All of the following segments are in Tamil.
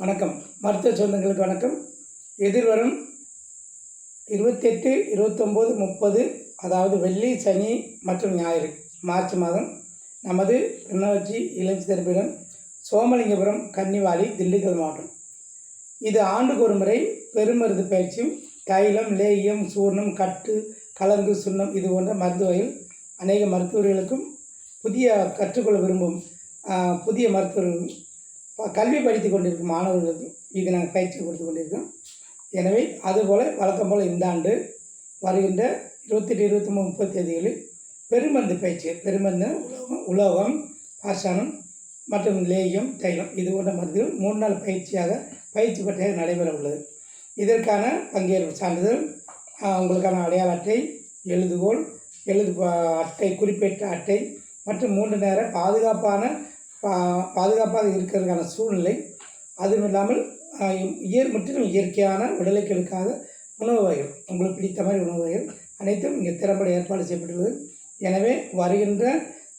வணக்கம். மருத்துவ சொந்தங்களுக்கு வணக்கம். எதிர்வரும் 28, 29, 30 அதாவது வெள்ளி, சனி மற்றும் ஞாயிறு மார்ச் மாதம் நமது கிளிநொச்சி இளஞ்சி தரப்பிடம் சோமலிங்கபுரம், கன்னிவாலி, திண்டுக்கல் மாவட்டம். இது ஆண்டுக்கு ஒரு முறை பெருமருந்து பயிற்சியும் தைலம், லேகியம், சூர்ணம், கட்டு, கலங்கு, சுண்ணம் இது போன்ற மருந்து வகைகள் அநேக மருத்துவர்களுக்கும் புதிய கற்றுக்கொள்ள விரும்பும் புதிய மருத்துவர்களும் கல்வி படித்து கொண்டிருக்கும் மாணவர்களுக்கும் இது நாங்கள் பயிற்சி கொடுத்து கொண்டிருக்கோம். எனவே அதுபோல் வழக்கம் போல் இந்த ஆண்டு வருகின்ற 28, 23, 30 தேதிகளில் பெருமருந்து பயிற்சி, பெருமருந்து உலோகம், பாஷானம் மற்றும் லேகியம், தைலம் இது போன்ற மருந்துகள் 3 நாள் பயிற்சி பற்றியாக நடைபெற உள்ளது. இதற்கான பங்கேற்பு சான்றிதழ், உங்களுக்கான அடையாள அட்டை, எழுதுகோல், அட்டை, குறிப்பிட்ட அட்டை மற்றும் 3 நேர பாதுகாப்பாக இருக்கிறதுக்கான சூழ்நிலை, அதுவும் இல்லாமல் முற்றிலும் இயற்கையான உடலுக்களுக்காக உணவு வகைகள், உங்களுக்கு பிடித்த மாதிரி உணவு வகைகள் அனைத்தும் இங்கே திறம்பட ஏற்பாடு செய்யப்பட்டுள்ளது. எனவே வருகின்ற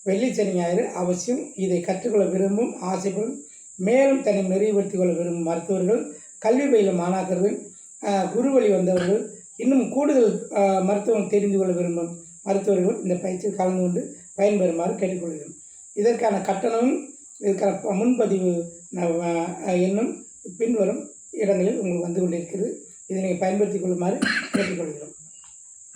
வெள்ளி, சனி, ஞாயிறு அவசியம் இதை கற்றுக்கொள்ள விரும்பும், ஆசைப்படும், மேலும் தன்னை மெருகுபடுத்திக் கொள்ள விரும்பும் மருத்துவர்கள், கல்வி பயிலும் மாணாக்கர்கள், குரு வழி வந்தவர்கள், இன்னும் கூடுதல் மருத்துவம் தெரிந்து கொள்ள விரும்பும் மருத்துவர்கள் இந்த பயிற்சியில் கலந்து கொண்டு பயன்பெறுமாறு கேட்டுக்கொள்கிறோம். இதற்கான கட்டணமும் இதற்கான முன்பதிவு என்னும் பின்வரும் இடங்களில் உங்களுக்கு வந்து கொண்டிருக்கிறது. இதை நீங்கள் பயன்படுத்திக் கொள்ளுமாறு கேட்டுக்கொள்கிறோம்.